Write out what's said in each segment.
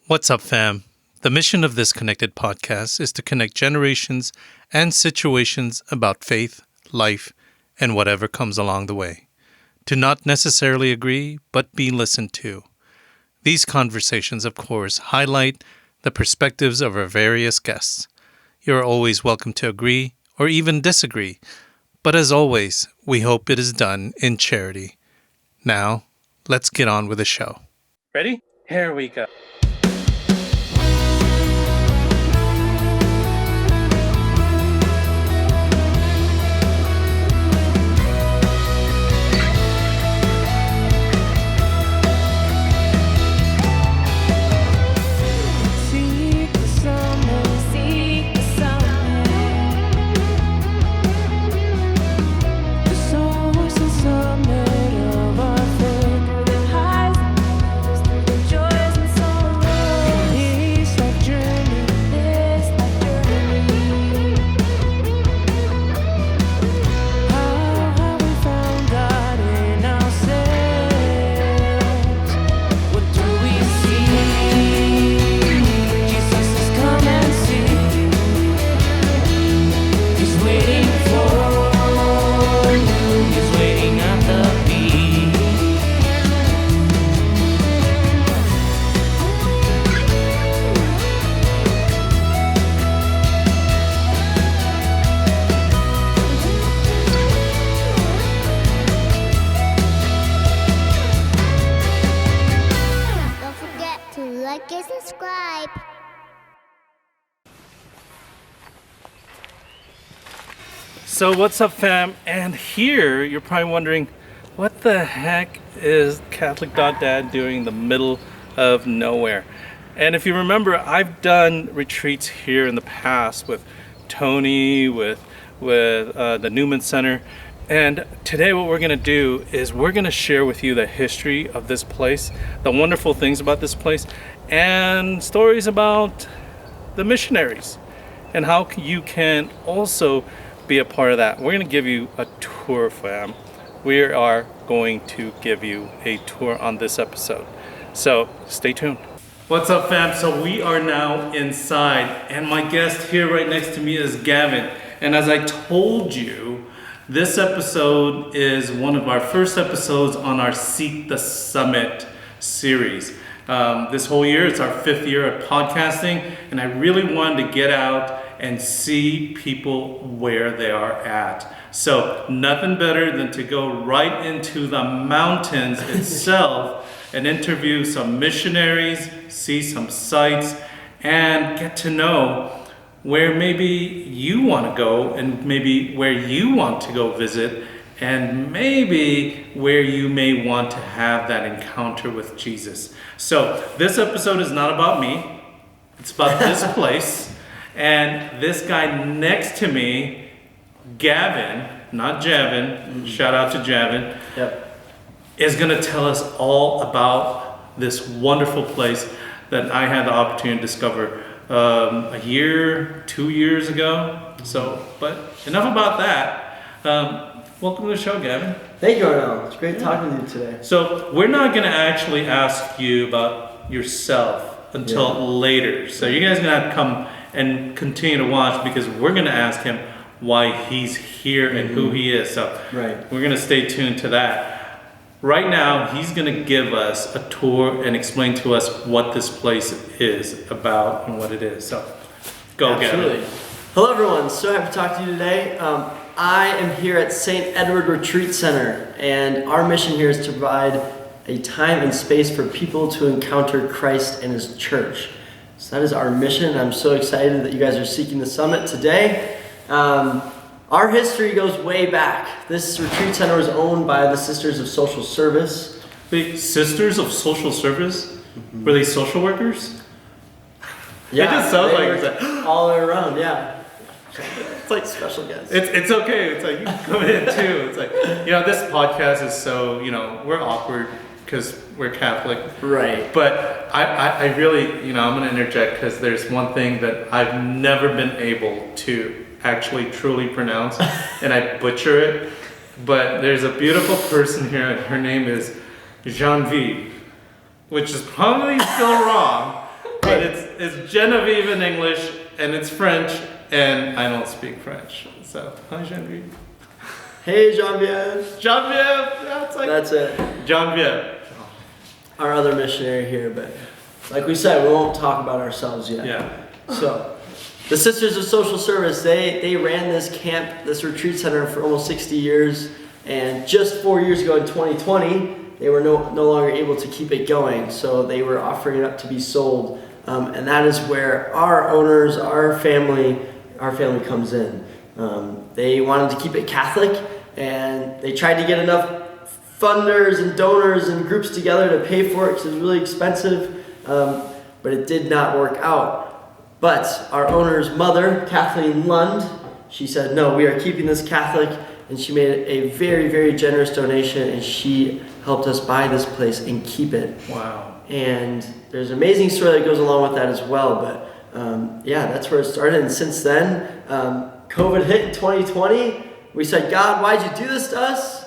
What's up, fam? The mission of this Connected podcast is to connect generations and situations about faith, life, and whatever comes along the way. To not necessarily agree, but be listened to. These conversations, of course, highlight the perspectives of our various guests. You are always welcome to agree or even disagree, but as always, we hope it is done in charity. Now, let's get on with the show. Ready? Here we go. So what's up, fam? And here you're probably wondering, what the heck is Catholic.Dad doing in the middle of nowhere? And if you remember, I've done retreats here in the past with Tony, with the Newman Center. And today what we're going to do is we're going to share with you the history of this place, the wonderful things about this place, and stories about the missionaries and how you can also be a part of that. We're going to give you a tour, fam. We are going to give you a tour on this episode. So stay tuned. What's up, fam? So we are now inside, and my guest here right next to me is Gavin. And as I told you, this episode is one of our first episodes on our Seek the Summit series. This whole year, it's our 5th year of podcasting, and I really wanted to get out and see people where they are at. So nothing better than to go right into the mountains itself and interview some missionaries, see some sights, and get to know where maybe you want to go and maybe where you want to go visit and maybe where you may want to have that encounter with Jesus. So this episode is not about me. It's about this place. And this guy next to me, Gavin, not Javin, shout out to Javin, is going to tell us all about this wonderful place that I had the opportunity to discover a year, 2 years ago. So, but enough about that. Welcome to the show, Gavin. Thank you, Arnell. It's great talking to you today. So we're not going to actually ask you about yourself until later. So you guys are going to have to come and continue to watch because we're going to ask him why he's here and who he is. So we're going to stay tuned to that. Right now, he's going to give us a tour and explain to us what this place is about and what it is. So go, Absolutely. Gavin. Hello, everyone. So happy to talk to you today. I am here at St. Edward Retreat Center, and our mission here is to provide a time and space for people to encounter Christ and His church. So that is our mission. I'm so excited that you guys are seeking the summit today. Our history goes way back. This retreat center was owned by the Sisters of Social Service. The Sisters of Social Service? Were they social workers? Yeah, it just sounds like that. All the way around, yeah. It's like special guests. It's okay. It's like you can come in too. It's like, this podcast is so, we're awkward because we're Catholic. Right. But I really, I'm going to interject because there's one thing that I've never been able to actually truly pronounce, and I butcher it. But there's a beautiful person here, and her name is Genevieve, which is probably still wrong. it's Genevieve in English, and it's French, and I don't speak French. So, hi Genevieve. Hey, Genevieve. Genevieve! That's it. Genevieve. Our other missionary here, but like we said, we won't talk about ourselves yet. Yeah. So, the Sisters of Social Service, they ran this camp, this retreat center for almost 60 years, and just 4 years ago in 2020, they were no longer able to keep it going, so they were offering it up to be sold, and that is where our owners, our family comes in. They wanted to keep it Catholic, and they tried to get enough funders and donors and groups together to pay for it because it was really expensive, but it did not work out. But our owner's mother, Kathleen Lund, she said, no, we are keeping this Catholic, and she made a very, very generous donation, and she helped us buy this place and keep it. Wow. And there's an amazing story that goes along with that as well, but yeah, that's where it started, and since then, COVID hit in 2020. We said, God, why'd you do this to us?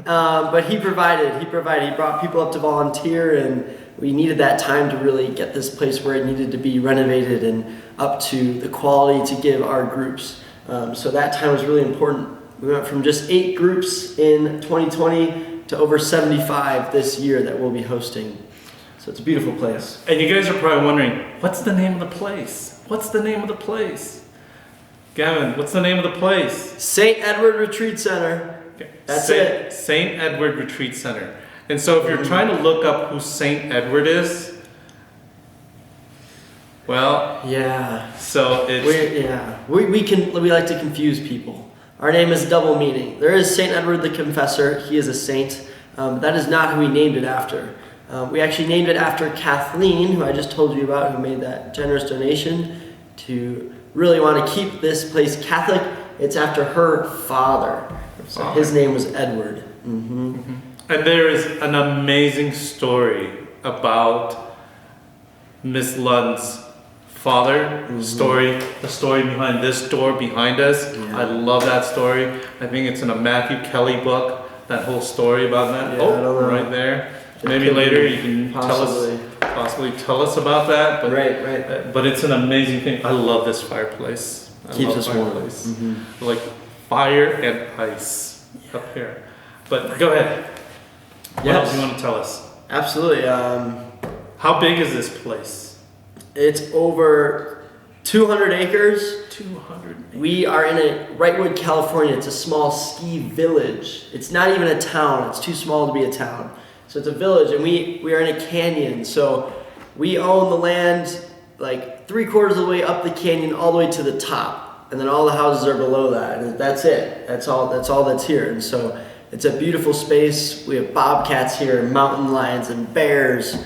But he provided. He brought people up to volunteer, and we needed that time to really get this place where it needed to be renovated and up to the quality to give our groups. So that time was really important. We went from just 8 groups in 2020 to over 75 this year that we'll be hosting. So it's a beautiful place. And you guys are probably wondering, what's the name of the place? What's the name of the place? Gavin, what's the name of the place? St. Edward Retreat Center. Okay. That's it. St. Edward Retreat Center. And so if you're trying to look up who St. Edward is, well, yeah. So it's we like to confuse people. Our name is double meaning. There is St. Edward the Confessor. He is a saint. That is not who we named it after. We actually named it after Kathleen, who I just told you about, who made that generous donation to really want to keep this place Catholic. It's after her father. So his name was Edward. Mm-hmm. Mm-hmm. And there is an amazing story about Miss Lund's father. The story behind this door behind us. Yeah. I love that story. I think it's in a Matthew Kelly book, that whole story about that. Yeah, right there. Maybe later you can possibly tell us about that. But, right. But it's an amazing thing. I love this fireplace. Keeps us warm. Mm-hmm. Like fire and ice up here. But go ahead. What else do you want to tell us? Absolutely. How big is this place? It's over 200 acres. 200 acres. We are in Wrightwood, California. It's a small ski village. It's not even a town. It's too small to be a town. So it's a village, and we are in a canyon. So we own the land like 3/4 of the way up the canyon all the way to the top. And then all the houses are below that. And that's it. That's all that's here. And so it's a beautiful space. We have bobcats here, mountain lions and bears,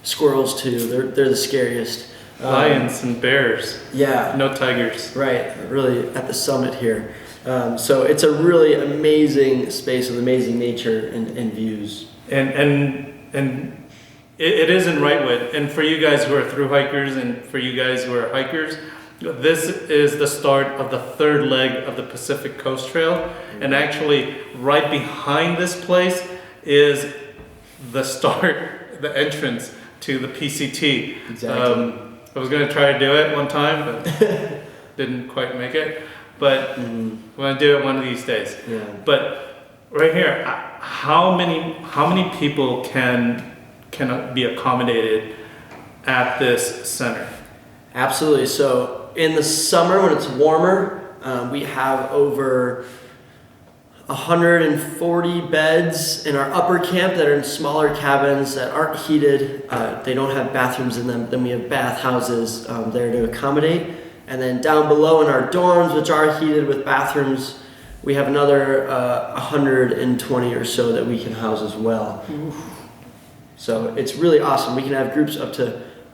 squirrels too. They're the scariest. Lions and bears. Yeah. No tigers. Right. Really at the summit here. So it's a really amazing space with amazing nature and views. And it is in Wrightwood. And for you guys who are thru hikers and for you guys who are hikers, this is the start of the 3rd leg of the Pacific Coast Trail. And actually right behind this place is the the entrance to the PCT. Exactly. I was going to try to do it one time, but didn't quite make it. But I'm going to do it one of these days. Yeah. But right here, how many people can be accommodated at this center? Absolutely. So in the summer when it's warmer, we have over 140 beds in our upper camp that are in smaller cabins that aren't heated. They don't have bathrooms in them. Then we have bath houses there to accommodate. And then down below in our dorms, which are heated with bathrooms, we have another 120 or so that we can house as well. Oof. So it's really awesome. We can have groups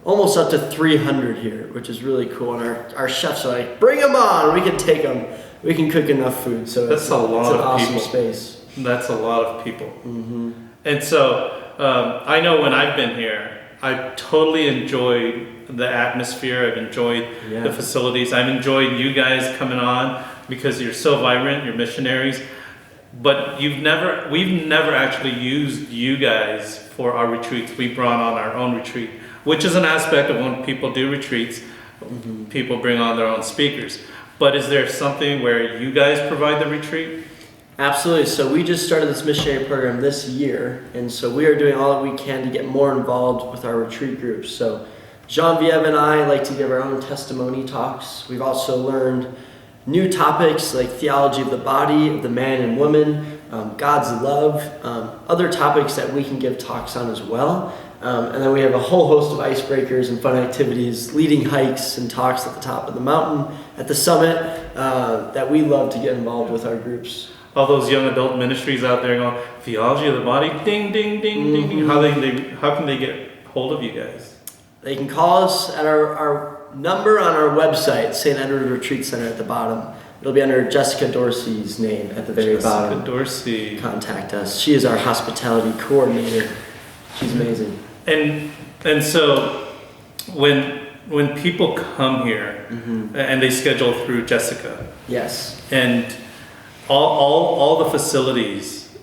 almost up to 300 here, which is really cool. And our chefs are like, bring them on. We can take them. We can cook enough food. So that's a lot of awesome people. Space. That's a lot of people. Mm-hmm. And so I know when I've been here, I've totally enjoyed the atmosphere. I've enjoyed the facilities. I've enjoyed you guys coming on because you're so vibrant. You're missionaries. But we've never actually used you guys for our retreats. We brought on our own retreat. which is an aspect of when people do retreats. People bring on their own speakers. But is there something where you guys provide the retreat? Absolutely. So we just started this missionary program this year, and so we are doing all that we can to get more involved with our retreat groups. So Genevieve and I like to give our own testimony talks. We've also learned new topics like theology of the body, of the man and woman, God's love, other topics that we can give talks on as well. And then we have a whole host of icebreakers and fun activities, leading hikes and talks at the top of the mountain, at the summit, that we love to get involved with our groups. All those young adult ministries out there going, theology of the body, ding, ding, ding, ding, ding. How can they get hold of you guys? They can call us at our number on our website, St. Edward Retreat Center at the bottom. It'll be under Jessica Dorsey's name at the very bottom. Jessica Dorsey. Contact us. She is our hospitality coordinator. She's amazing. And so when people come here and they schedule through Jessica. Yes. And all the facilities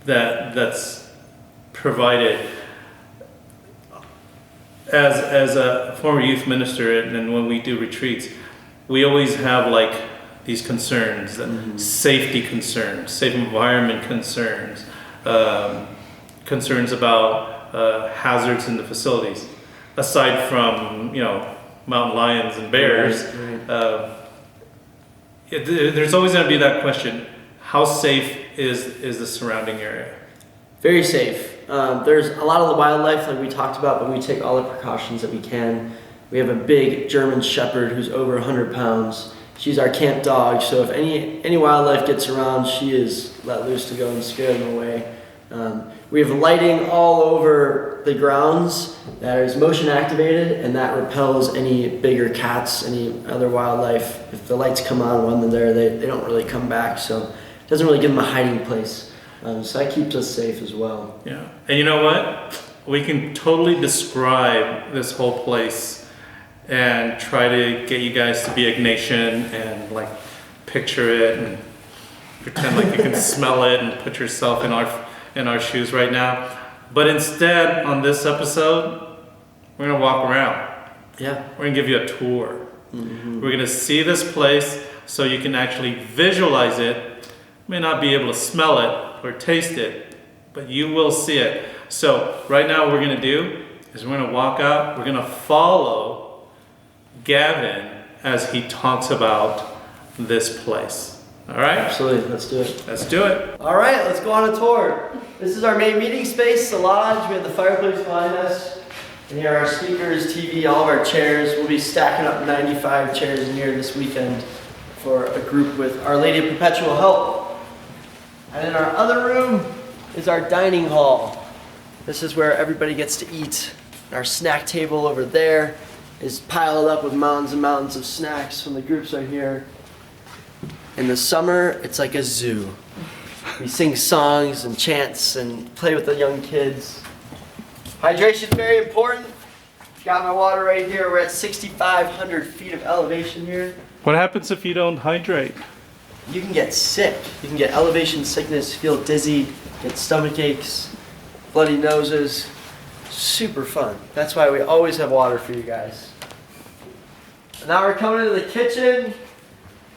that's provided as a former youth minister, and when we do retreats, we always have like these concerns, safety concerns, safe environment concerns, concerns about hazards in the facilities, aside from mountain lions and bears. Right. There's always going to be that question: how safe is the surrounding area? Very safe. There's a lot of the wildlife like we talked about, but we take all the precautions that we can. We have a big German Shepherd who's over 100 pounds. She's our camp dog, so if any wildlife gets around, she is let loose to go and scare them away. We have lighting all over the grounds that is motion activated, and that repels any bigger cats, any other wildlife. If the lights come on when they're there, they don't really come back, so it doesn't really give them a hiding place. So that keeps us safe as well. Yeah, and you know what? We can totally describe this whole place and try to get you guys to be Ignatian and like picture it and pretend like you can smell it and put yourself in our shoes right now. But instead, on this episode, we're gonna walk around. Yeah. We're gonna give you a tour. We're gonna see this place so you can actually visualize it. You may not be able to smell it or taste it, but you will see it. So right now what we're gonna do is we're gonna walk out, we're gonna follow Gavin as he talks about this place. All right? Absolutely, let's do it. Let's do it. All right, let's go on a tour. This is our main meeting space, the lodge. We have the fireplace behind us. And here are our speakers, TV, all of our chairs. We'll be stacking up 95 chairs in here this weekend for a group with Our Lady of Perpetual Help. And in our other room is our dining hall. This is where everybody gets to eat. Our snack table over there is piled up with mountains and mountains of snacks when the groups are here. In the summer, it's like a zoo. We sing songs and chants and play with the young kids. Hydration is very important. Got my water right here. We're at 6,500 feet of elevation here. What happens if you don't hydrate? You can get sick. You can get elevation sickness, feel dizzy, get stomach aches, bloody noses. Super fun. That's why we always have water for you guys. And now we're coming into the kitchen.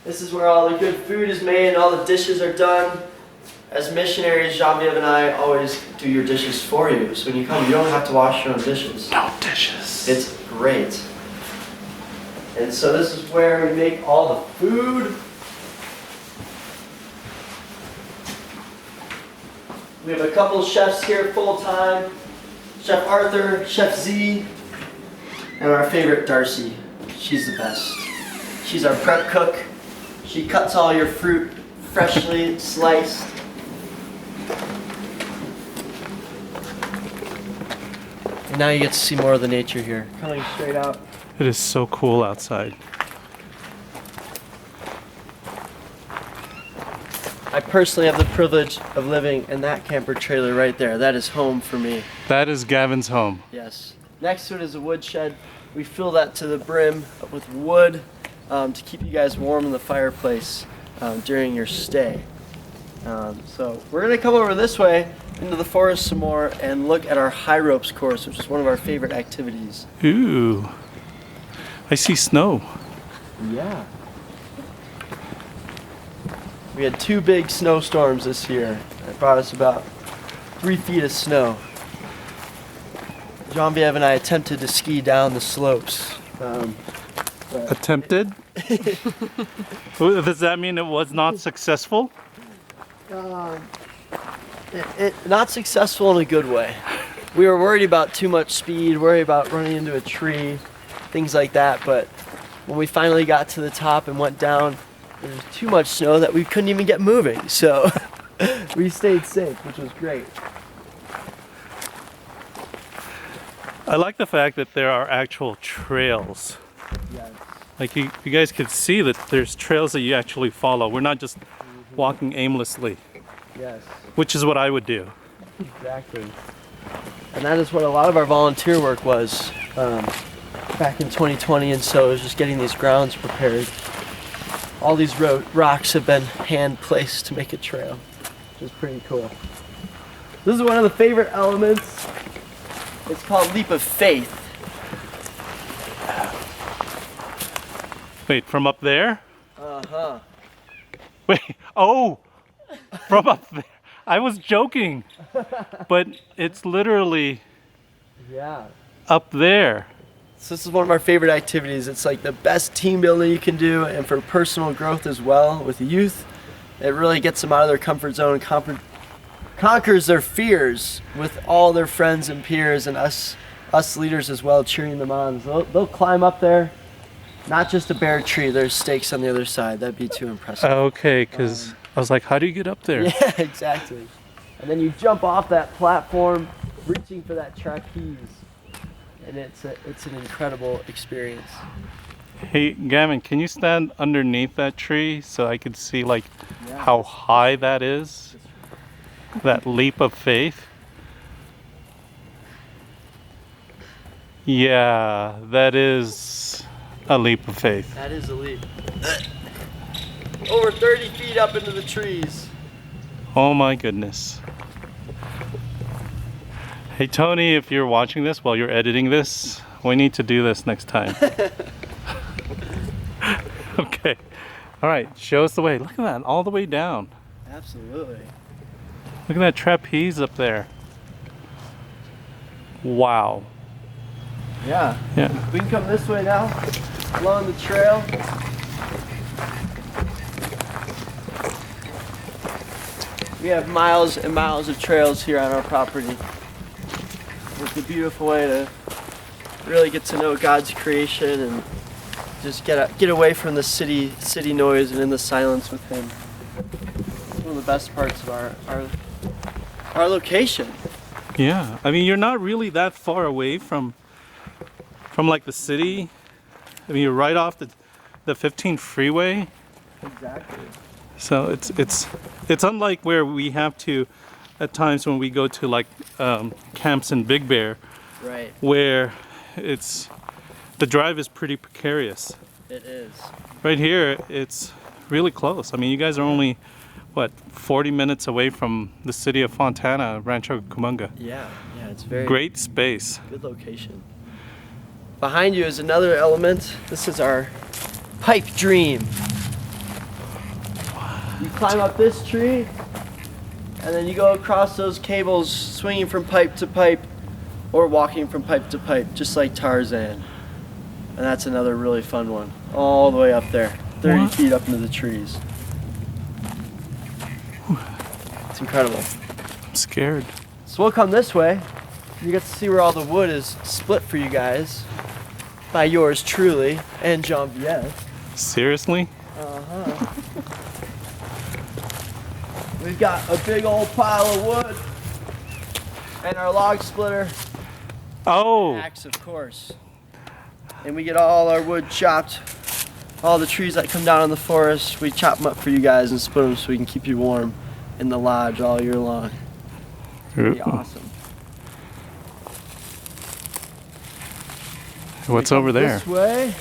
This is where all the good food is made and all the dishes are done. As missionaries, Genevieve and I always do your dishes for you. So when you come, you don't have to wash your own dishes. No dishes. It's great. And so this is where we make all the food. We have a couple chefs here full time. Chef Arthur, Chef Z, and our favorite Darcy. She's the best. She's our prep cook. She cuts all your fruit freshly sliced. And now you get to see more of the nature here. Coming straight out. It is so cool outside. I personally have the privilege of living in that camper trailer right there. That is home for me. That is Gavin's home. Yes. Next to it is a wood shed. We fill that to the brim with wood to keep you guys warm in the fireplace during your stay. So we're gonna come over this way into the forest some more and look at our high ropes course, which is one of our favorite activities. Ooh, I see snow. Yeah. We had 2 big snowstorms this year. It brought us about 3 feet of snow. Genevieve and I attempted to ski down the slopes. Attempted? Does that mean it was not successful? Not successful in a good way. We were worried about too much speed, worried about running into a tree, things like that. But when we finally got to the top and went down, there was too much snow that we couldn't even get moving. So we stayed safe, which was great. I like the fact that there are actual trails. Yes. Like you guys could see that there's trails that you actually follow. We're not just walking aimlessly, Yes. which is what I would do. Exactly. And that is what a lot of our volunteer work was back in 2020, and so it was just getting these grounds prepared. All these rocks have been hand placed to make a trail, which is pretty cool. This is one of the favorite elements. It's called Leap of Faith. Wait, from up there? Uh-huh. Wait, oh, from up there. I was joking, but it's literally Yeah. up there. So this is one of our favorite activities. It's like the best team building you can do, and for personal growth as well with the youth. It really gets them out of their comfort zone and conquers their fears with all their friends and peers and us leaders as well, cheering them on. So they'll climb up there. Not just a bare tree, there's stakes on the other side. That'd be too impressive. Okay, because I was like, how do you get up there? Yeah, exactly. And then you jump off that platform, reaching for that trapeze. And it's an incredible experience. Hey, Gavin, can you stand underneath that tree so I could see like Yeah. how high that is? That leap of faith? Yeah, that is a leap of faith. That is a leap. Over 30 feet up into the trees. Oh my goodness. Hey Tony, if you're watching this while you're editing this, we need to do this next time. Okay. All right, show us the way. Look at that, all the way down. Absolutely. Look at that trapeze up there. Wow. Yeah. Yeah. We can come this way now, along the trail. We have miles and miles of trails here on our property. It's a beautiful way to really get to know God's creation and just get away from the city noise and in the silence with Him. It's one of the best parts of our location. Yeah. I mean, you're not really that far away from like the city. I mean, you're right off the 15 freeway. Exactly. So it's unlike where we have to, at times when we go to like camps in Big Bear, Right. where the drive is pretty precarious. It is. Right here, it's really close. I mean, you guys are only, 40 minutes away from the city of Fontana, Rancho Cucamonga. Yeah. Yeah. It's very Great space. good location. Behind you is another element. This is our pipe dream. You climb up this tree, and then you go across those cables, swinging from pipe to pipe, or walking from pipe to pipe, just like Tarzan. And that's another really fun one. All the way up there, 30 What? feet up into the trees. It's incredible. I'm scared. So we'll come this way. You get to see where all the wood is split for you guys by yours truly and Genevieve. Seriously? Uh-huh. We've got a big old pile of wood and our log splitter, Oh, axe of course. And we get all our wood chopped. All the trees that come down in the forest, we chop them up for you guys and split them so we can keep you warm in the lodge all year long. Pretty awesome. What's We come over there? This way.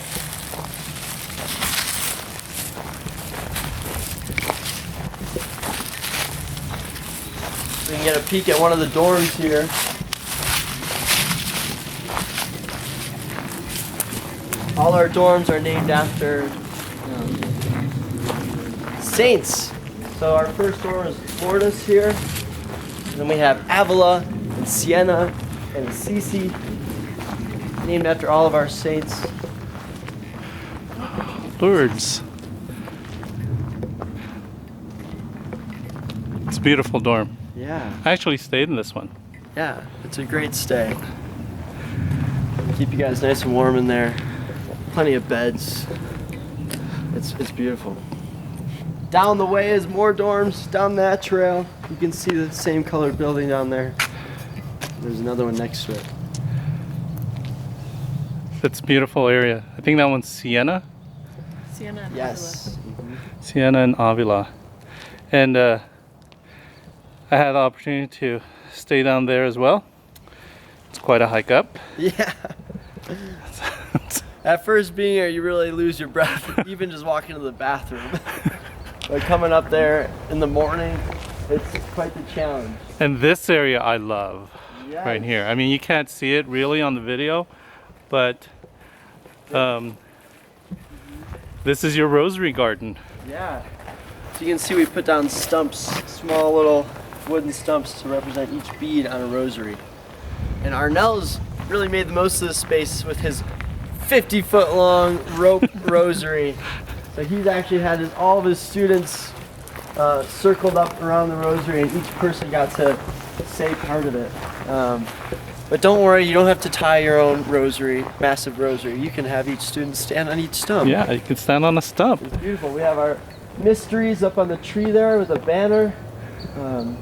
can get a peek at one of the dorms here. All our dorms are named after saints. So our first dorm is Schwartz here. And then we have Avila and Siena and Assisi, named after all of our saints. Birds. It's a beautiful dorm. Yeah. I actually stayed in this one. Yeah, it's a great stay. Keep you guys nice and warm in there. Plenty of beds. It's beautiful. Down the way is more dorms. Down that trail, you can see the same colored building down there. There's another one next to it. It's a beautiful area. I think that one's Siena. Siena and Yes. Siena and Avila. And I had the opportunity to stay down there as well. It's quite a hike up. Yeah. At first being here, you really lose your breath, even just walking to the bathroom. But coming up there in the morning, it's quite the challenge. And this area I love Yes. right here. I mean, you can't see it really on the video, but this is your rosary garden. Yeah. So you can see we put down stumps, small little wooden stumps to represent each bead on a rosary. And Arnell's really made the most of this space with his 50-foot long rope rosary. So he's actually had all of his students circled up around the rosary, and each person got to say part of it. But don't worry, you don't have to tie your own rosary, massive rosary. You can have each student stand on each stump. Yeah, you can stand on a stump. It's beautiful. We have our mysteries up on the tree there with a banner. So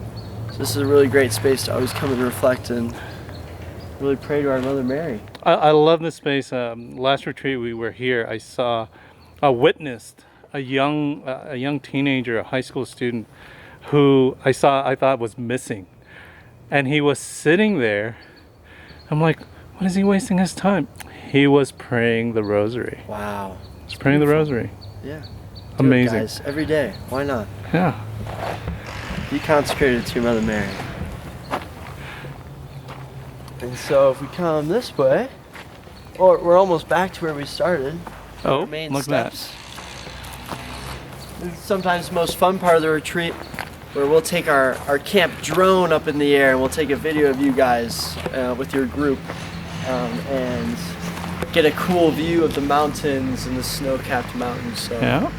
this is a really great space to always come and reflect and really pray to our Mother Mary. I love this space. Last retreat we were here, I witnessed a young teenager, a high school student, who I thought was missing, and he was sitting there. I'm like, what is he wasting his time? He was praying the rosary. Wow. He's praying the rosary. Yeah. Amazing. Do it, guys, every day. Why not? Yeah. Be consecrated to your Mother Mary. And so if we come this way, we're almost back to where we started. Oh, Our main look at steps. This is sometimes the most fun part of the retreat, where we'll take our camp drone up in the air and we'll take a video of you guys with your group and get a cool view of the mountains and the snow-capped mountains. So Yeah.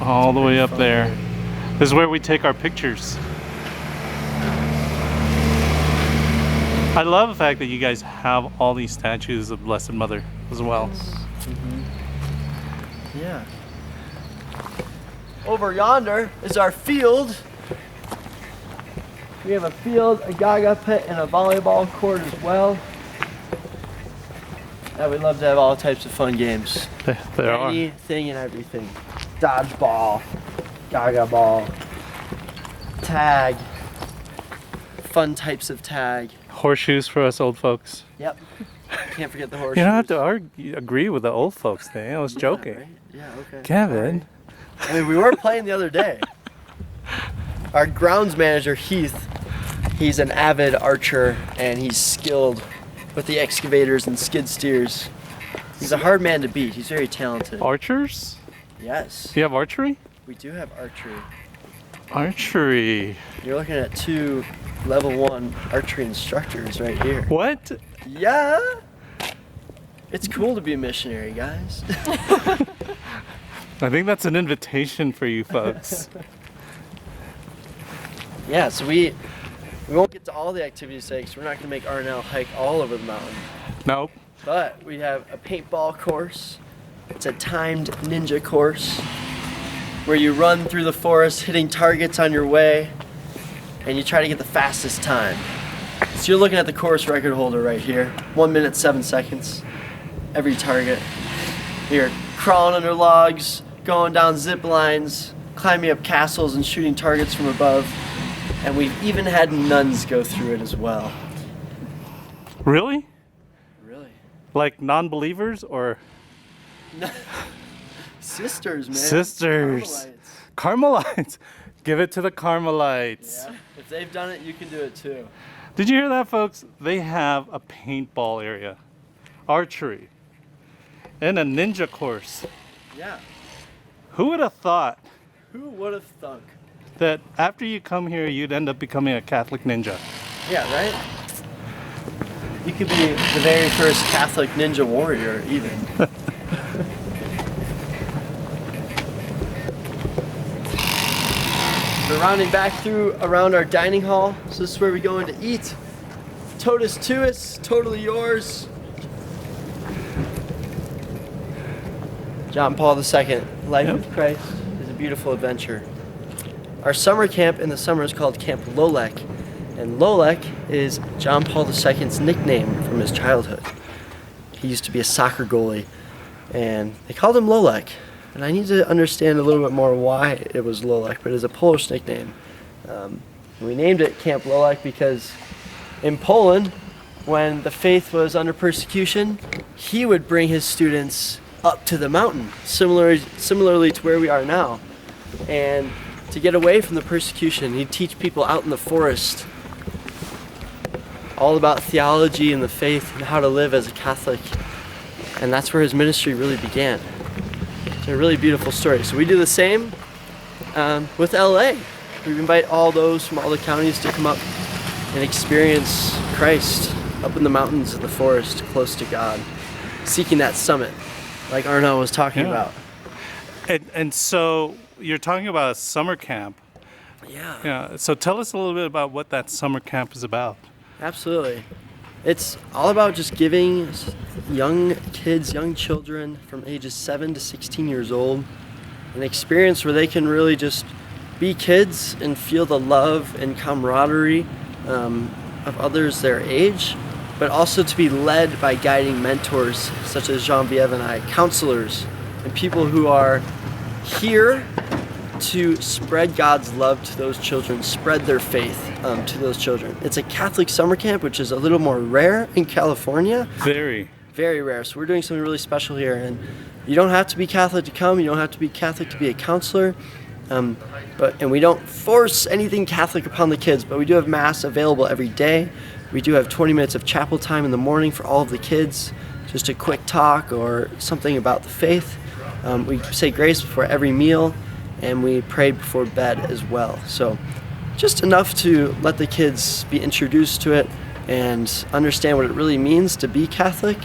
All the way up fun. there. This is where we take our pictures. I love the fact that you guys have all these statues of Blessed Mother as well. Yeah. Over yonder is our field. We have a field, a gaga pit, and a volleyball court as well. We love to have all types of fun games. There are. Anything and everything. Dodgeball, gaga ball, tag, fun types of tag. Horseshoes for us old folks. Yep. Can't forget the horseshoes. You don't have to agree with the old folks thing. I was joking. Right? Yeah, okay. Gavin. I mean, we were playing the other day. Our grounds manager, Heath, he's an avid archer and he's skilled with the excavators and skid steers. He's a hard man to beat. He's very talented. Archers? Yes, Do you have archery? we do have archery. Archery. You're looking at 2 level 1 archery instructors right here. What? Yeah! It's cool to be a missionary, guys. I think that's an invitation for you folks. Yeah, so we won't get to all the activities today because we're not going to make Arnell hike all over the mountain. Nope. But we have a paintball course. It's a timed ninja course where you run through the forest hitting targets on your way and you try to get the fastest time. So you're looking at the course record holder right here. 1 minute, 7 seconds. Every target. You're crawling under logs, going down zip lines, climbing up castles and shooting targets from above. And we've even had nuns go through it as well. Really? Really? Like non-believers or Sisters, man. sisters? Carmelites. Carmelites. Give it to the Carmelites. Yeah. If they've done it, you can do it too. Did you hear that, folks? They have a paintball area, archery, and a ninja course. Yeah. Who would have thought Who would have thunk? that after you come here, you'd end up becoming a Catholic ninja? Yeah, right? You could be the very first Catholic ninja warrior, even. We're rounding back through around our dining hall. So this is where we go in to eat. Totus tuus, totally yours. John Paul II, Life Yep. with Christ is a beautiful adventure. Our summer camp in the summer is called Camp Lolek. And Lolek is John Paul II's nickname from his childhood. He used to be a soccer goalie, and they called him Lolek. And I need to understand a little bit more why it was Lolek, but it's a Polish nickname. We named it Camp Lolek because in Poland, when the faith was under persecution, he would bring his students up to the mountain, similarly to where we are now. And to get away from the persecution, he'd teach people out in the forest all about theology and the faith and how to live as a Catholic. And that's where his ministry really began. It's a really beautiful story. So we do the same with LA. We invite all those from all the counties to come up and experience Christ up in the mountains of the forest, close to God, seeking that summit, like Arno was talking about. And so you're talking about a summer camp. Yeah. So tell us a little bit about what that summer camp is about. Absolutely. It's all about just giving young kids, young children from ages 7 to 16 years old an experience where they can really just be kids and feel the love and camaraderie of others their age, but also to be led by guiding mentors such as Genevieve and I, counselors, and people who are here to spread God's love to those children, spread their faith to those children. It's a Catholic summer camp, which is a little more rare in California. Very rare. So we're doing something really special here, and you don't have to be Catholic to come. You don't have to be Catholic to be a counselor. And we don't force anything Catholic upon the kids, but we do have Mass available every day. We do have 20 minutes of chapel time in the morning for all of the kids, just a quick talk or something about the faith. We say grace before every meal, and we pray before bed as well. So just enough to let the kids be introduced to it and understand what it really means to be Catholic.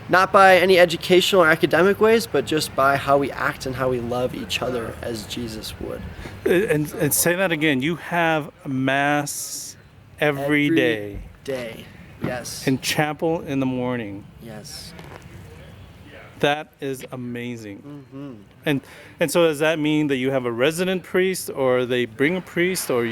Not by any educational or academic ways, but just by how we act and how we love each other as Jesus would. And say that again. You have Mass every day. Day, yes. And chapel in the morning. Yes. That is amazing. Mm-hmm. And so does that mean that you have a resident priest, or they bring a priest, or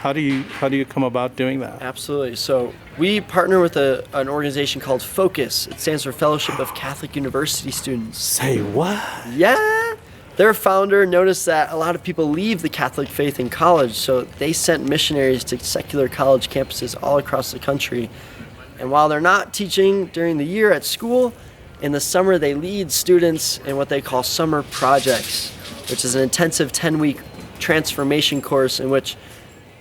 how do you come about doing that? Absolutely. So we partner with an organization called Focus. It stands for Fellowship of Catholic University Students. Say what? Yeah. Their founder noticed that a lot of people leave the Catholic faith in college, so they sent missionaries to secular college campuses all across the country. And while they're not teaching during the year at school, in the summer, they lead students in what they call summer projects, which is an intensive 10-week transformation course in which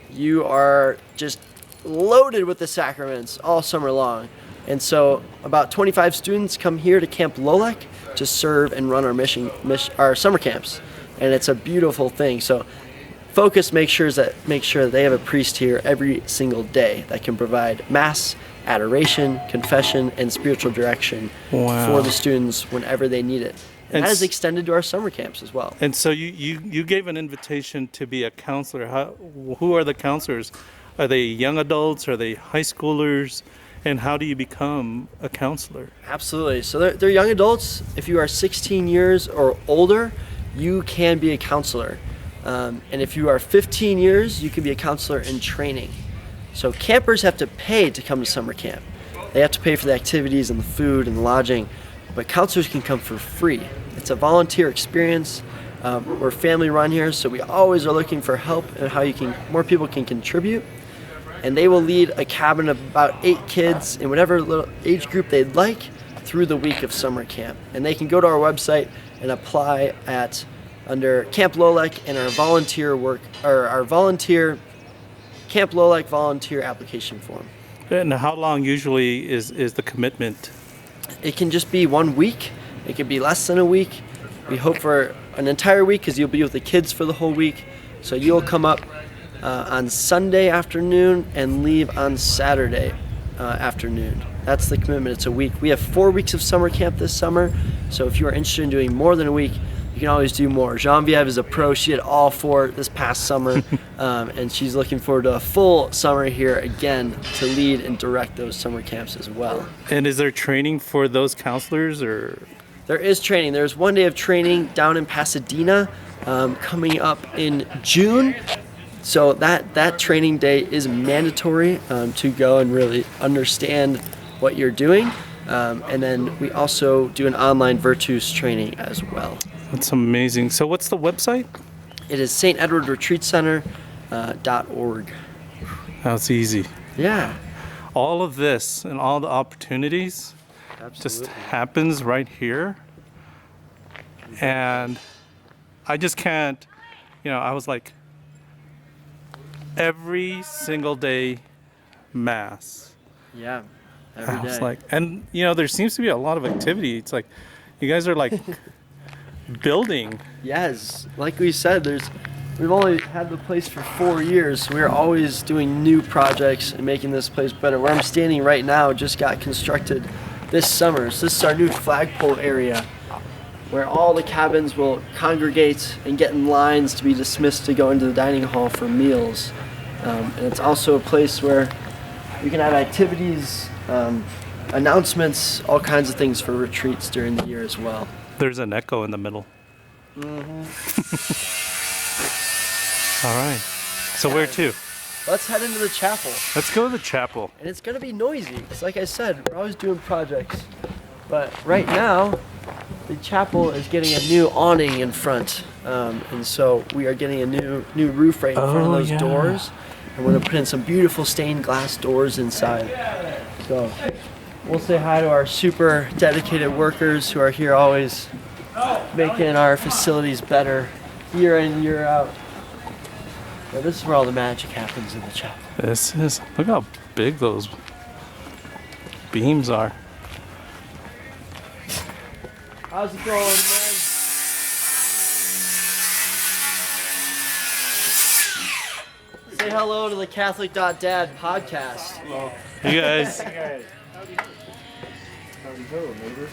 you are just loaded with the sacraments all summer long. And so about 25 students come here to Camp Lolek to serve and run our summer camps. And it's a beautiful thing. So Focus make sure that they have a priest here every single day that can provide Mass, adoration, confession, and spiritual direction for the students whenever they need it. And that is extended to our summer camps as well. And so you gave an invitation to be a counselor. Who are the counselors? Are they young adults? Are they high schoolers? And how do you become a counselor? Absolutely. So they're young adults. If you are 16 years or older, you can be a counselor. And if you are 15 years, you can be a counselor in training. So campers have to pay to come to summer camp. They have to pay for the activities and the food and the lodging, but counselors can come for free. It's a volunteer experience. We're family run here, so we always are looking for help and how more people can contribute. And they will lead a cabin of about 8 kids in whatever little age group they'd like through the week of summer camp. And they can go to our website and apply at under Camp Lolek and our volunteer Camp Lolek volunteer application form. And how long usually is the commitment? It can just be 1 week. It can be less than a week. We hope for an entire week because you'll be with the kids for the whole week. So you'll come up on Sunday afternoon and leave on Saturday afternoon. That's the commitment. It's a week. We have 4 weeks of summer camp this summer. So if you are interested in doing more than a week, you can always do more. Genevieve is a pro. She did all 4 this past summer, and she's looking forward to a full summer here again to lead and direct those summer camps as well. And is there training for those counselors, or? There is training. There's 1 day of training down in Pasadena coming up in June. So that training day is mandatory to go and really understand what you're doing. And then we also do an online Virtus training as well. That's amazing. So what's the website? It is stedwardretreatcenter.org. That's easy. Yeah. All of this and all the opportunities just happens right here. And I just can't, I was like, every single day mass. Yeah. Every day. I was like, and there seems to be a lot of activity. It's like, you guys are like building. Yes. Like we said, we've only had the place for 4 years. So we're always doing new projects and making this place better. Where I'm standing right now just got constructed this summer. So this is our new flagpole area where all the cabins will congregate and get in lines to be dismissed to go into the dining hall for meals. And it's also a place where we can have activities, announcements, all kinds of things for retreats during the year as well. There's an echo in the middle. Mm-hmm. All right. So where to? Let's head into the chapel. Let's go to the chapel. And it's going to be noisy. Because like I said, we're always doing projects. But right now, the chapel is getting a new awning in front. And so we are getting a new roof right in front of those doors. And we're going to put in some beautiful stained glass doors inside. So we'll say hi to our super dedicated workers who are here always making our facilities better year in, year out. Yeah, this is where all the magic happens in the chapel. Look how big those beams are. How's it going, man? Say hello to the Catholic.Dad podcast. Hello. Hey guys. How's it going, neighbor?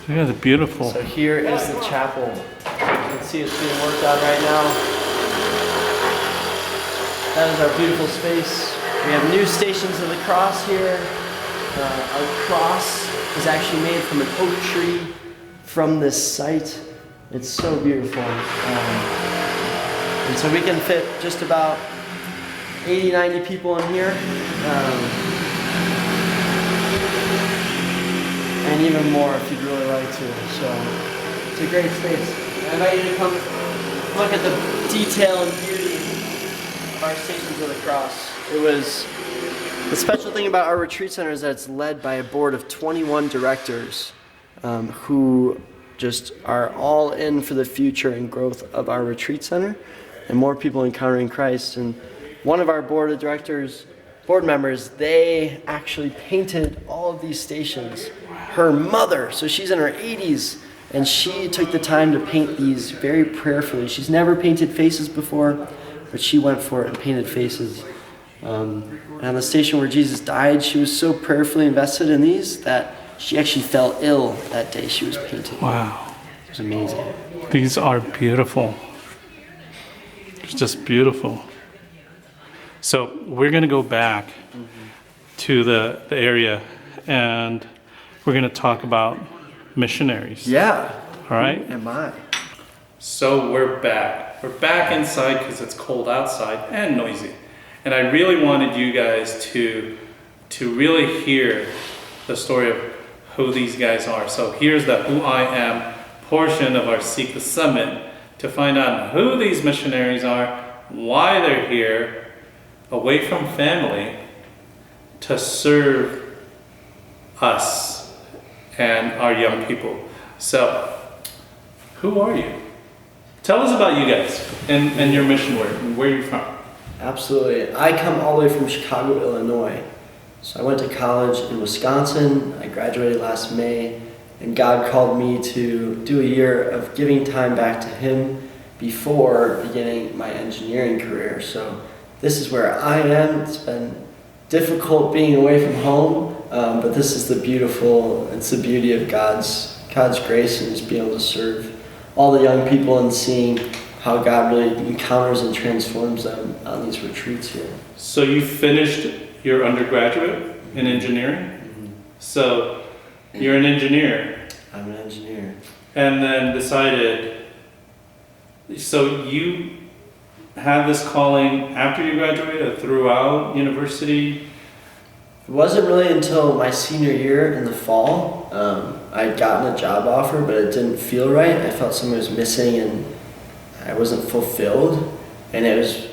Yeah, they're beautiful. So here is the chapel. You can see it's being worked on right now. That is our beautiful space. We have new stations of the cross here. Our cross is actually made from an oak tree from this site. It's so beautiful. And so we can fit just about 80, 90 people in here. And even more if you'd really like to. So it's a great space. I invite you to come look at the detail and beauty of our Stations of the Cross. The special thing about our retreat center is that it's led by a board of 21 directors who just are all in for the future and growth of our retreat center and more people encountering Christ. And one of our board members, they actually painted all of these stations. Her mother, so she's in her 80s, and she took the time to paint these very prayerfully. She's never painted faces before, but she went for it and painted faces. And on the station where Jesus died, she was so prayerfully invested in these that she actually fell ill that day she was painting. Wow. It was amazing. These are beautiful. It's just beautiful. So we're going to go back to the area, and we're going to talk about missionaries. Yeah. All right? Who am I? So we're back. We're back inside because it's cold outside and noisy. And I really wanted you guys to really hear the story of who these guys are. So here's the Who I Am portion of our Seek the Summit to find out who these missionaries are, why they're here, away from family, to serve us and our young people. So, who are you? Tell us about you guys and your mission work and where you're from. Absolutely. I come all the way from Chicago, Illinois. So I went to college in Wisconsin. I graduated last May, and God called me to do a year of giving time back to Him before beginning my engineering career. So this is where I am. It's been difficult being away from home, but this is the beauty of God's grace, and just being able to serve all the young people and seeing how God really encounters and transforms them on these retreats here. So you finished your undergraduate in engineering? Mm-hmm. So you're an engineer. I'm an engineer. And then decided, so you had this calling after you graduated, throughout university? It wasn't really until my senior year in the fall. I'd gotten a job offer, but it didn't feel right. I felt something was missing and I wasn't fulfilled. And it was,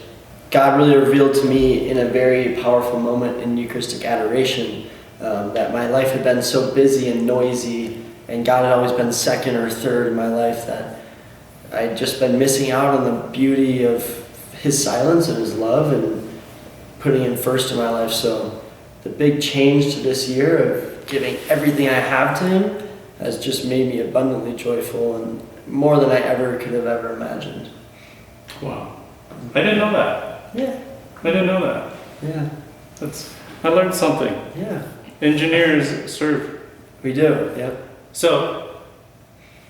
God really revealed to me in a very powerful moment in Eucharistic adoration that my life had been so busy and noisy, and God had always been second or third in my life, that I'd just been missing out on the beauty of His silence and His love and putting Him first in my life. So the big change to this year of giving everything I have to Him has just made me abundantly joyful and more than I ever could have ever imagined. Wow. I didn't know that. Yeah. I didn't know that. Yeah. I learned something. Yeah. Engineers serve. We do, yep. So,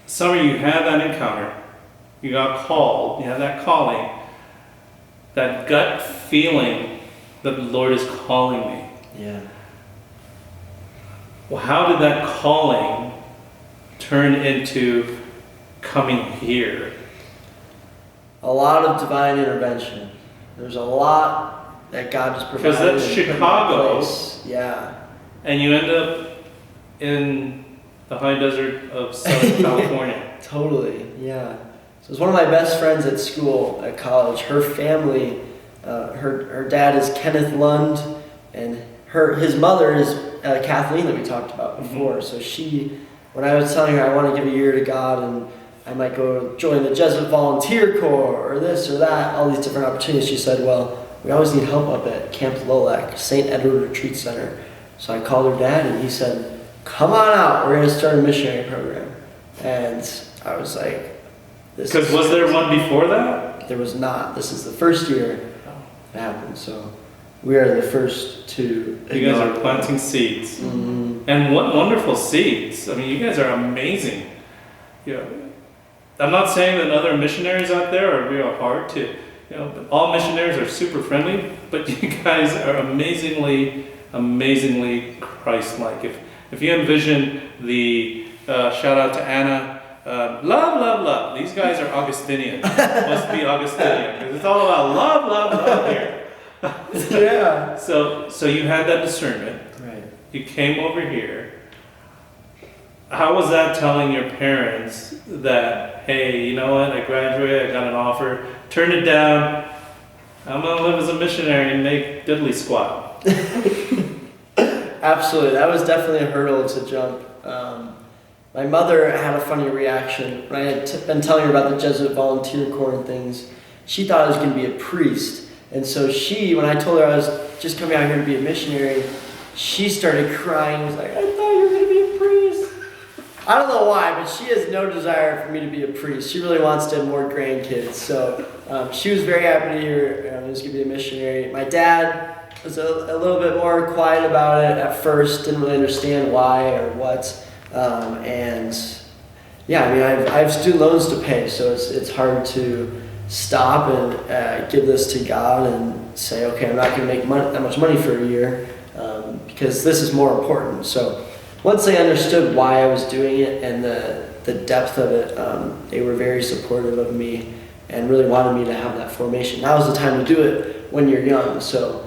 Summer, you had that encounter. You got called. You had that calling. That gut feeling that the Lord is calling me. Yeah. Well, how did that calling turn into coming here? A lot of divine intervention. There's a lot that God just provided. Because that's and put in Chicago. place. Yeah. And you end up in the high desert of Southern California. Totally, yeah. So it's one of my best friends at school, at college. Her family, her dad is Kenneth Lund, and his mother is Kathleen that we talked about before. Mm-hmm. So when I was telling her I want to give a year to God and I might go join the Jesuit Volunteer Corps or this or that, all these different opportunities, she said, well, we always need help up at Camp Lolac, St. Edward Retreat Center. So I called her dad and he said, come on out, we're going to start a missionary program. And I was like, Because was there one before that? There was not. This is the first year it happened. So we are the first to. You guys are planting seeds. Mm-hmm. And what wonderful seeds. I mean, you guys are amazing. You know, I'm not saying that other missionaries out there are real hard to, all missionaries are super friendly, but you guys are amazingly Christ-like. If you envision the, shout out to Anna, love. These guys are Augustinian. Must be Augustinian. Because it's all about love here. Yeah. So you had that discernment. Right. You came over here. How was that telling your parents that, hey, you know what, I graduated, I got an offer, turned it down, I'm going to live as a missionary and make diddly squat? Absolutely. That was definitely a hurdle to jump. My mother had a funny reaction. When I had been telling her about the Jesuit Volunteer Corps and things, she thought I was going to be a priest. And so when I told her I was just coming out here to be a missionary, she started crying. She was like, I thought you were going to be a priest. I don't know why, but she has no desire for me to be a priest. She really wants to have more grandkids. So she was very happy to hear I was going to be a missionary. My dad was a little bit more quiet about it at first, didn't really understand why or what. And yeah, I mean, I have student loans to pay, so it's hard to stop and give this to God and say, okay, I'm not going to make that much money for a year because this is more important. So once they understood why I was doing it and the depth of it, they were very supportive of me and really wanted me to have that formation. Now is the time to do it when you're young, so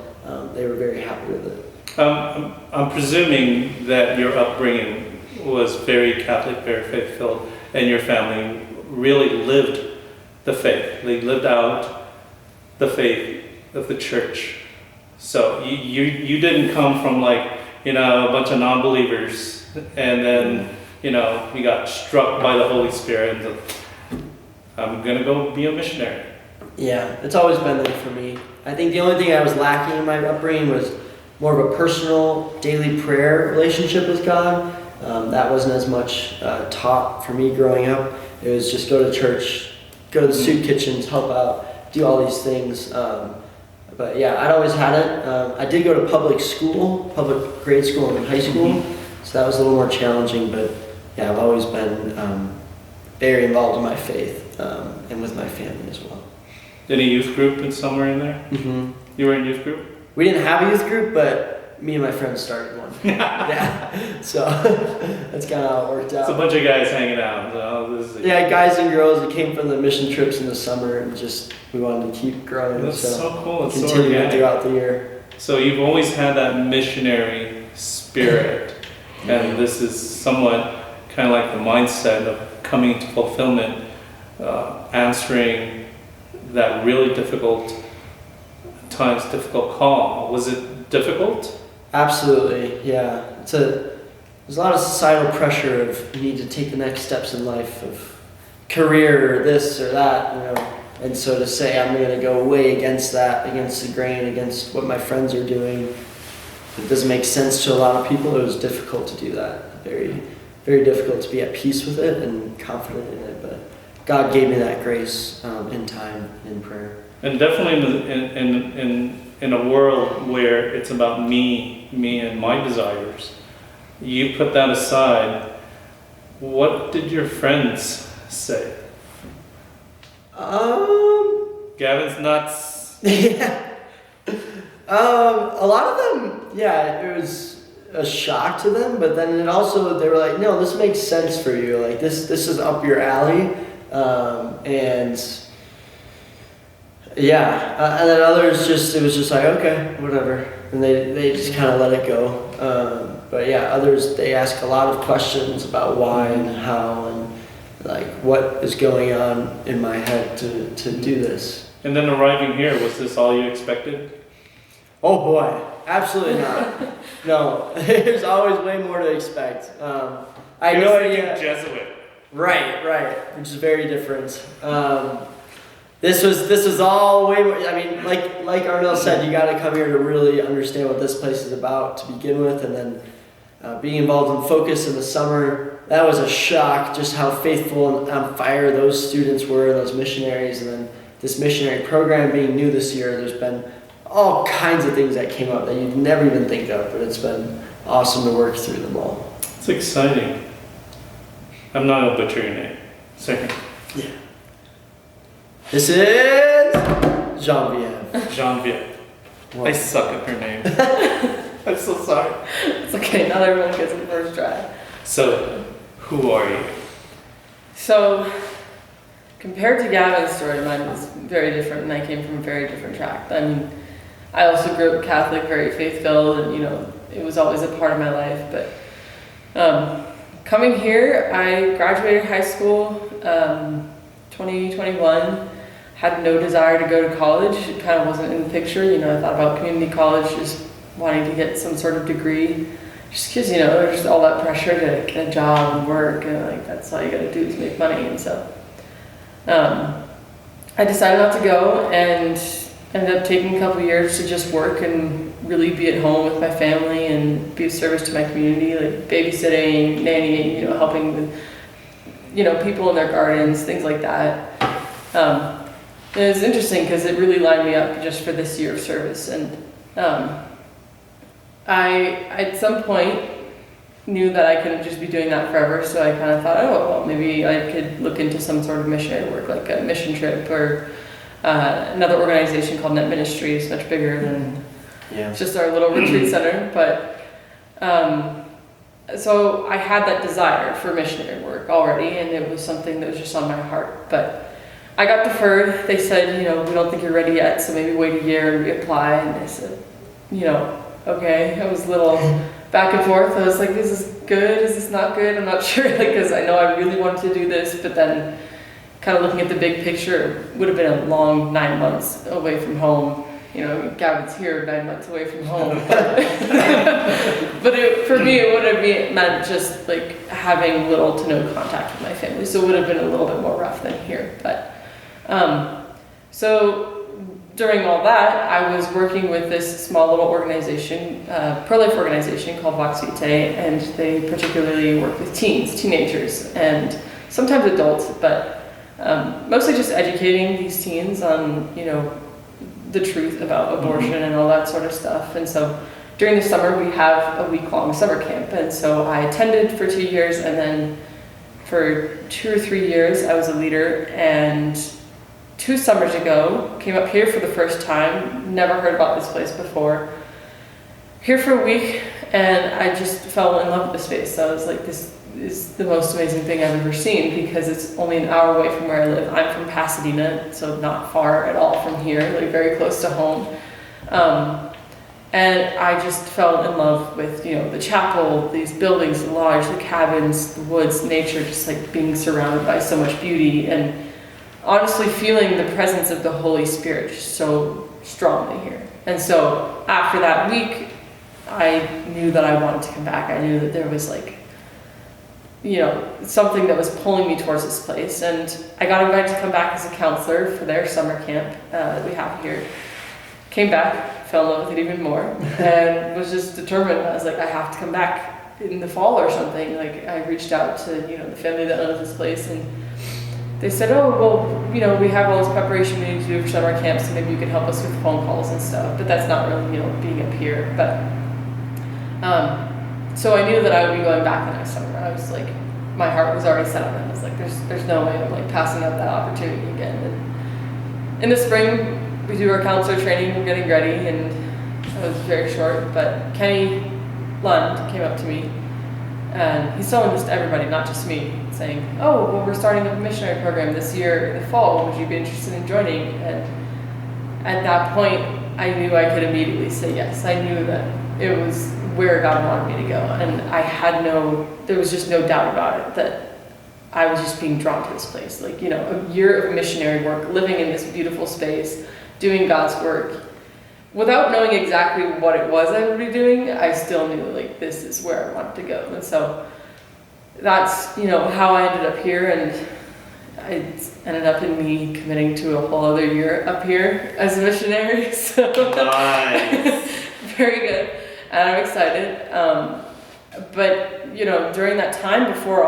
they were very happy with it. I'm presuming that your upbringing was very Catholic, very faith-filled, and your family really lived the faith. They lived out the faith of the church. So you didn't come from a bunch of non-believers and then, you got struck by the Holy Spirit and said, I'm going to go be a missionary. Yeah, it's always been there for me. I think the only thing I was lacking in my upbringing was more of a personal daily prayer relationship with God. That wasn't as much taught for me growing up. It was just go to church, go to the soup kitchens, help out, do all these things. But yeah, I'd always had it. I did go to public grade school and high school, so that was a little more challenging. But yeah, I've always been very involved in my faith and with my family as well. Any youth group in somewhere in there? Mm-hmm. You were in youth group? We didn't have a youth group, but me and my friends started one. Yeah, so that's kind of how it worked out. It's a bunch of guys hanging out. Yeah, guys and girls that came from the mission trips in the summer, and just we wanted to keep growing. That's so cool. It's so continuing organic. throughout the year. So you've always had that missionary spirit, and this is somewhat kind of like the mindset of coming to fulfillment, answering that really difficult call. Was it difficult? Absolutely, yeah. There's a lot of societal pressure of you need to take the next steps in life, of career or this or that, And so to say I'm going to go way against that, against the grain, against what my friends are doing, it doesn't make sense to a lot of people. It was difficult to do that. Very, very difficult to be at peace with it and confident in it. But God gave me that grace in time, in prayer. And definitely in a world where it's about me and my desires, you put that aside. What did your friends say? Gavin's nuts. Yeah. A lot of them, yeah, it was a shock to them, but then they were like, no, this makes sense for you. Like this is up your alley. And then others it was just like, okay, whatever. And they just kind of let it go. But yeah, others, they ask a lot of questions about why and how and like what is going on in my head to do this. And then arriving here, was this all you expected? Oh boy, absolutely not. No, there's always way more to expect. I know Jesuit. Right, which is very different. This was all way more. I mean, like Arnell said, you got to come here to really understand what this place is about to begin with, and then being involved in Focus in the summer, that was a shock. Just how faithful and on fire those students were, those missionaries, and then this missionary program being new this year. There's been all kinds of things that came up that you'd never even think of, but it's been awesome to work through them all. It's exciting. I'm not going to butcher your name. Second. Yeah. This is Genevieve. Genevieve. I suck at her name. I'm so sorry. It's okay, not everyone gets it first try. So, who are you? So, compared to Gavin's story, mine was very different, and I came from a very different track. I mean, I also grew up Catholic, very faith-filled, and it was always a part of my life. But coming here, I graduated high school 2021. Had no desire to go to college. It kind of wasn't in the picture. I thought about community college, just wanting to get some sort of degree. Just because, there's all that pressure to get a job and work, and that's all you gotta do is make money. And so I decided not to go, and ended up taking a couple years to just work and really be at home with my family and be of service to my community, like babysitting, nannying, helping with, people in their gardens, things like that. And it was interesting because it really lined me up just for this year of service. And I, at some point, knew that I couldn't just be doing that forever, so I kind of thought, maybe I could look into some sort of missionary work, like a mission trip, or another organization called Missionary. It's much bigger than just our little retreat center. But so I had that desire for missionary work already, and it was something that was just on my heart. But I got deferred. They said, we don't think you're ready yet, so maybe wait a year and reapply. And I said, okay. I was a little back and forth. I was like, is this good? Is this not good? I'm not sure, because I know I really wanted to do this, but then kind of looking at the big picture, it would have been a long 9 months away from home. Gavin's here 9 months away from home. But for me, it would have meant just like having little to no contact with my family. So it would have been a little bit more rough than here. But so during all that, I was working with this small little organization, pro-life organization called Vox Vitae, and they particularly work with teenagers, and sometimes adults, but mostly just educating these teens on, the truth about abortion and all that sort of stuff. And so during the summer, we have a week-long summer camp, and so I attended for 2 years, and then for 2 or 3 years, I was a leader, and 2 summers ago, came up here for the first time, never heard about this place before. Here for a week, and I just fell in love with the space. So I was like, this is the most amazing thing I've ever seen, because it's only an hour away from where I live. I'm from Pasadena, so not far at all from here, like very close to home. And I just fell in love with, the chapel, these buildings, the lodge, the cabins, the woods, nature, just like being surrounded by so much beauty, and honestly feeling the presence of the Holy Spirit just so strongly here. And so after that week, I knew that I wanted to come back. I knew that there was something that was pulling me towards this place. And I got invited to come back as a counselor for their summer camp that we have here. Came back, fell in love with it even more, and was just determined. I was like, I have to come back in the fall or something. Like, I reached out to, the family that owns this place, and they said, oh, well, we have all this preparation we need to do for summer camps, so maybe you can help us with phone calls and stuff. But that's not really, being up here. But so I knew that I would be going back the next summer. I was like, my heart was already set on it. I was like, there's no way I'm like passing up that opportunity again. And in the spring, we do our counselor training. We're getting ready, and it was very short. But Kenny Lund came up to me, and he's telling this to everybody, not just me, saying, oh, well, we're starting a missionary program this year in the fall. Would you be interested in joining? And at that point, I knew I could immediately say yes. I knew that it was where God wanted me to go. And there was just no doubt about it, that I was just being drawn to this place. Like, a year of missionary work, living in this beautiful space, doing God's work. Without knowing exactly what it was I would be doing, I still knew, like, this is where I wanted to go. And so that's, how I ended up here, and it ended up in me committing to a whole other year up here as a missionary. So Nice. very good. And I'm excited. But, during that time, before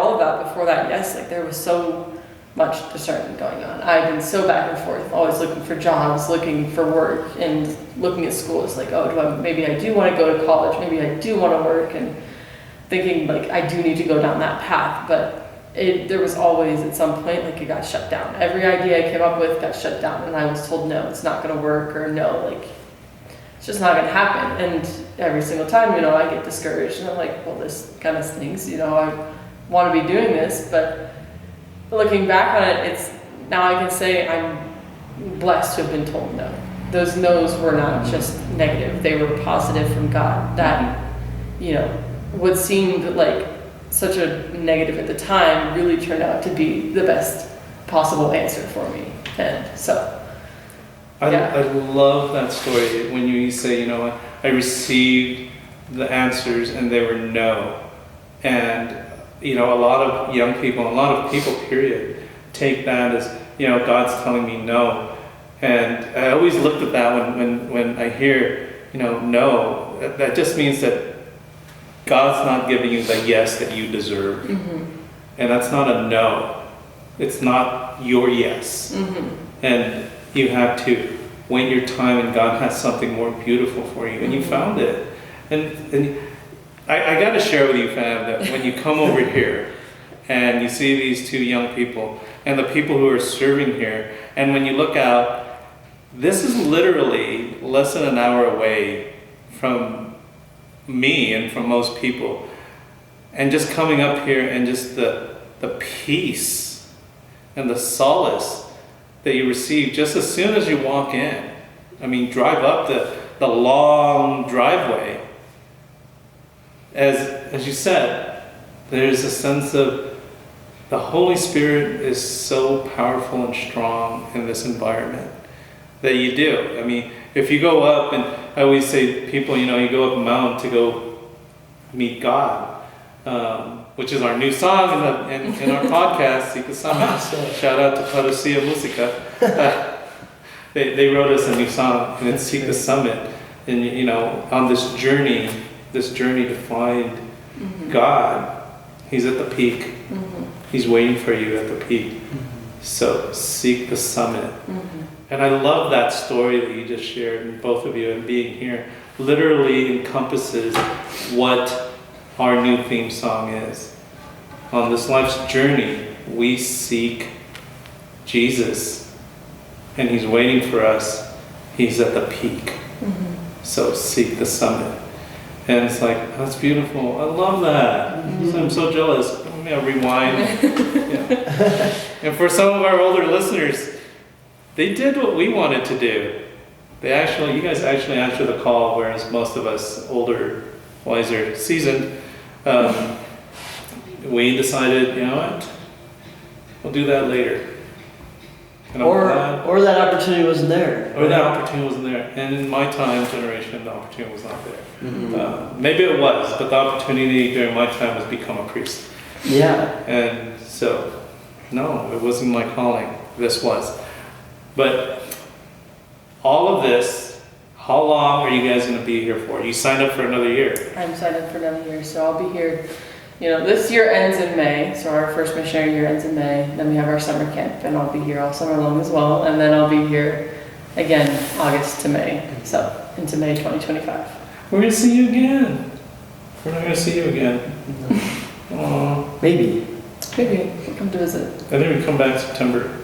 that, yes, like, there was so much discernment going on. I've been so back and forth, always looking for jobs, looking for work, and looking at schools like, oh, maybe I do want to go to college, maybe I do want to work, and thinking like I do need to go down that path. But there was always at some point, like, it got shut down. Every idea I came up with got shut down, and I was told, no, it's not going to work, or no, like, it's just not going to happen. And every single time, I get discouraged, and I'm like, well, this kind of stinks, I want to be doing this. But looking back on it, now I can say I'm blessed to have been told no. Those no's were not just negative, they were positive from God. That, what seemed like such a negative at the time really turned out to be the best possible answer for me. And so, yeah. I love that story when you say, I received the answers and they were no. And, a lot of young people, a lot of people, period, take that as, God's telling me no. And I always looked at that when I hear, no, that just means that God's not giving you the yes that you deserve. Mm-hmm. And that's not a no. It's not your yes. Mm-hmm. And you have to wait your time, and God has something more beautiful for you. And you found it. And I got to share with you, fam, that when you come over here and you see these two young people and the people who are serving here, and when you look out, this is literally less than an hour away from me and from most people. And just coming up here and just the peace and the solace that you receive just as soon as you walk in. I mean, drive up the long driveway. As you said, there's a sense of the Holy Spirit is so powerful and strong in this environment that you do. I mean, if you go up, and I always say people, you go up a mountain to go meet God, which is our new song in our podcast, Seek the Summit. Awesome. Shout out to Parousia Musica. They wrote us a new song, and it's Seek the Summit. And you know, on this journey to find God, He's at the peak. He's waiting for you at the peak. So seek the summit. And I love that story that you just shared, and both of you, and being here literally encompasses what our new theme song is. On this life's journey, we seek Jesus, and He's waiting for us. He's at the peak. So seek the summit. And it's like, that's beautiful. I love that. I'm so jealous. I'm gonna rewind. Yeah. And for some of our older listeners, they did what we wanted to do. You guys actually answered the call, whereas most of us, older, wiser, seasoned, we decided, you know what, we'll do that later. And Or that opportunity wasn't there. Or that opportunity wasn't there. And in my generation, the opportunity was not there. Maybe it was, but the opportunity during my time was become a priest. Yeah. And so, no, it wasn't my calling. This was. But all of this, how long are you guys going to be here for? You signed up for another year. I'm signed up for another year, so I'll be here. You know, this year ends in May, so our first missionary year ends in May. Then we have our summer camp, and I'll be here all summer long as well. And then I'll be here again August to May, so into May 2025. We're going to see you again. We're not going to see you again. Aww. Maybe. Maybe we'll come to visit. I think we come back September.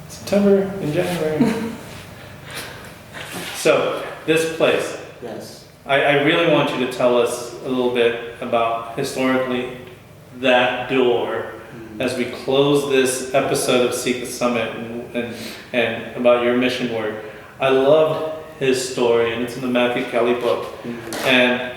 September and January. So, this place. Yes. I really want you to tell us a little bit about, historically, that door as we close this episode of Seek the Summit and about your mission work. I loved his story, and it's in the Matthew Kelly book. And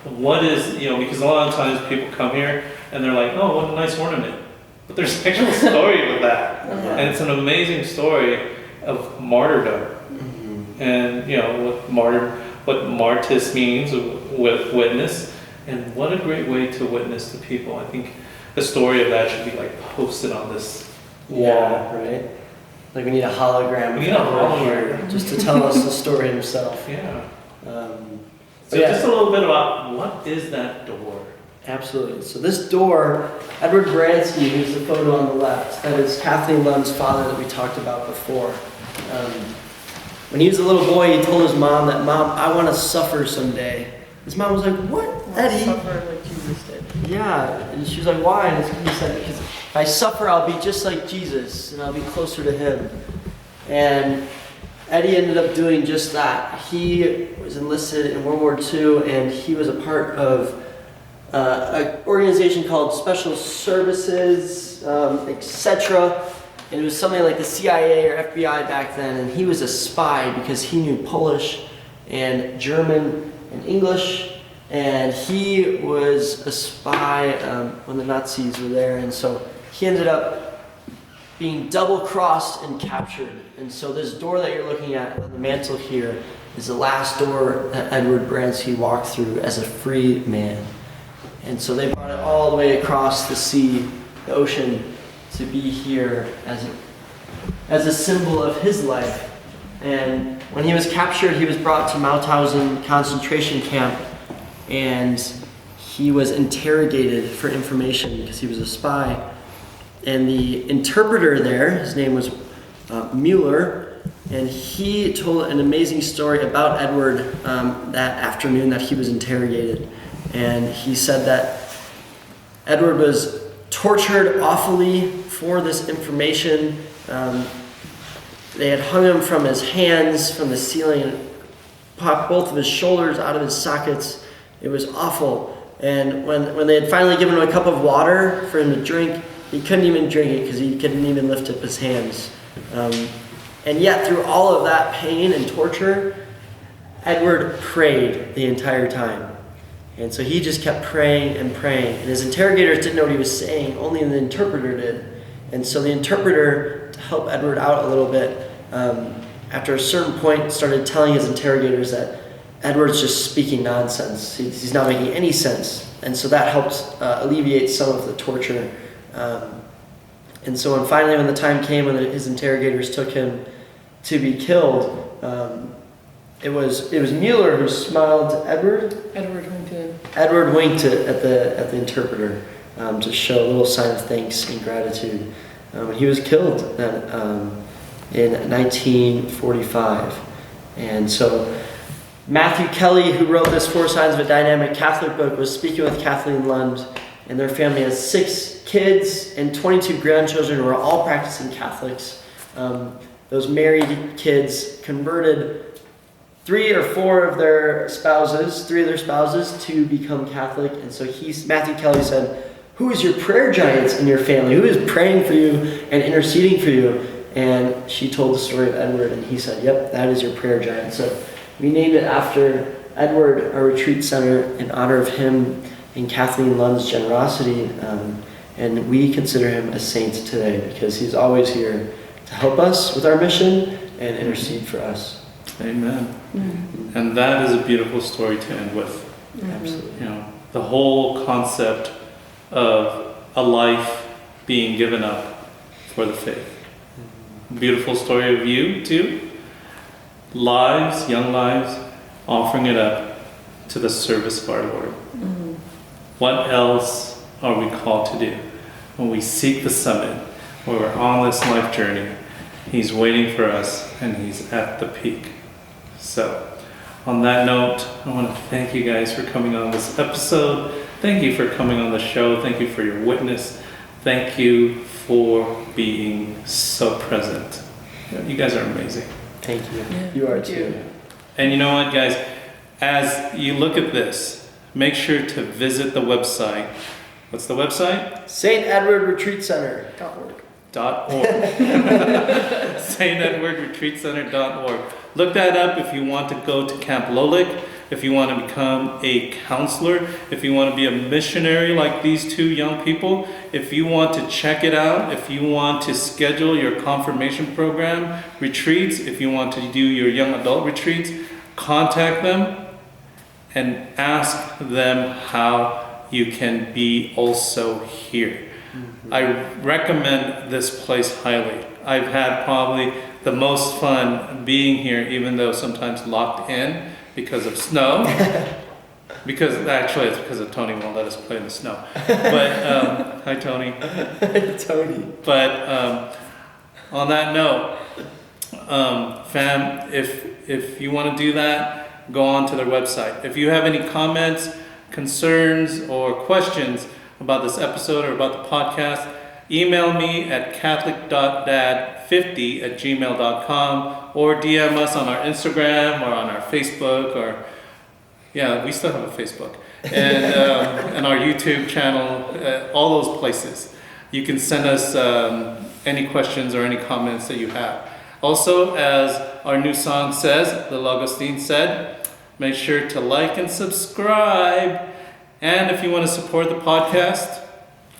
what is, because a lot of times people come here and they're like, oh, what a nice ornament. But there's an actual story with that. And it's an amazing story of martyrdom. And, what martyrs means, with witness, and what a great way to witness to people. I think the story of that should be like posted on this wall. Yeah, right. Like we need a hologram. We need a hologram here just to tell us the story himself. Yeah. So just a little bit about what is that door? Absolutely. So this door, Edward Bransky, who's the photo on the left, that is Kathleen Lund's father that we talked about before. When he was a little boy, he told his mom that, Mom, I want to suffer someday. His mom was like, what, Eddie? Suffer like Jesus did. Yeah, and she was like, why? And he said, because if I suffer, I'll be just like Jesus, and I'll be closer to him. And Eddie ended up doing just that. He was enlisted in World War II, and he was a part of an organization called Special Services, etc., and it was something like the CIA or FBI back then, and he was a spy because he knew Polish and German and English, and he was a spy when the Nazis were there, and so he ended up being double-crossed and captured. And so this door that you're looking at on the mantle here is the last door that Edward Bransky walked through as a free man. And so they brought it all the way across the sea, the ocean, to be here as a symbol of his life. And when he was captured, he was brought to Mauthausen concentration camp, and he was interrogated for information because he was a spy. And the interpreter there, his name was Mueller, and he told an amazing story about Edward that afternoon that he was interrogated. And he said that Edward was tortured awfully for this information. They had hung him from his hands from the ceiling and popped both of his shoulders out of his sockets. It was awful. And when they had finally given him a cup of water for him to drink, he couldn't even drink it because he couldn't even lift up his hands. And yet, through all of that pain and torture, Edward prayed the entire time. And so he just kept praying and praying. And his interrogators didn't know what he was saying, only the interpreter did. And so the interpreter, to help Edward out a little bit, after a certain point, started telling his interrogators that Edward's just speaking nonsense. He's not making any sense. And so that helped alleviate some of the torture. And so finally, when the time came when his interrogators took him to be killed, it was Mueller who smiled to Edward. Edward winked at the interpreter to show a little sign of thanks and gratitude. He was killed in 1945. And so Matthew Kelly, who wrote this 4 Signs of a Dynamic Catholic book, was speaking with Kathleen Lund, and their family has 6 kids and 22 grandchildren who are all practicing Catholics. Those married kids converted 3 or 4 of their spouses to become Catholic. And so Matthew Kelly said, "Who is your prayer giants in your family? Who is praying for you and interceding for you?" And she told the story of Edward, and he said, "Yep, that is your prayer giant." So we named it after Edward, our retreat center, in honor of him and Kathleen Lund's generosity. And we consider him a saint today because he's always here to help us with our mission and intercede for us. Amen. Mm-hmm. And that is a beautiful story to end with. Mm-hmm. Absolutely. You know, the whole concept of a life being given up for the faith. Mm-hmm. Beautiful story of you too. Lives, young lives, offering it up to the service of our Lord. Mm-hmm. What else are we called to do when we seek the summit, when we're on this life journey? He's waiting for us and he's at the peak. So, on that note, I want to thank you guys for coming on this episode. Thank you for coming on the show. Thank you for your witness. Thank you for being so present. You guys are amazing. Thank you. Yeah, you are too. And you know what, guys? As you look at this, make sure to visit the website. What's the website? St. Edward Retreat Center.org. StEdwardRetreatCenter.org. Look that up if you want to go to Camp Lolik, if you want to become a counselor, if you want to be a missionary like these 2 young people, if you want to check it out, if you want to schedule your confirmation program retreats, if you want to do your young adult retreats, contact them and ask them how you can be also here. Mm-hmm. I recommend this place highly. I've had probably the most fun being here, even though sometimes locked in because of snow. Because actually it's because of Tony won't let us play in the snow. But hi Tony. Tony. But on that note, fam, if you want to do that, go on to their website. If you have any comments, concerns, or questions about this episode or about the podcast, email me at catholic.dad50@gmail.com or DM us on our Instagram or on our Facebook, or yeah, we still have a Facebook, and our YouTube channel, all those places. You can send us any questions or any comments that you have. Also, as our new song says, Little Augustine said, make sure to like and subscribe. And if you want to support the podcast,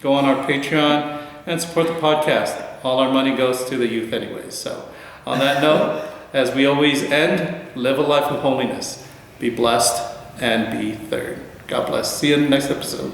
go on our Patreon and support the podcast. All our money goes to the youth anyways. So on that note, as we always end, live a life of holiness. Be blessed and be third. God bless. See you in the next episode.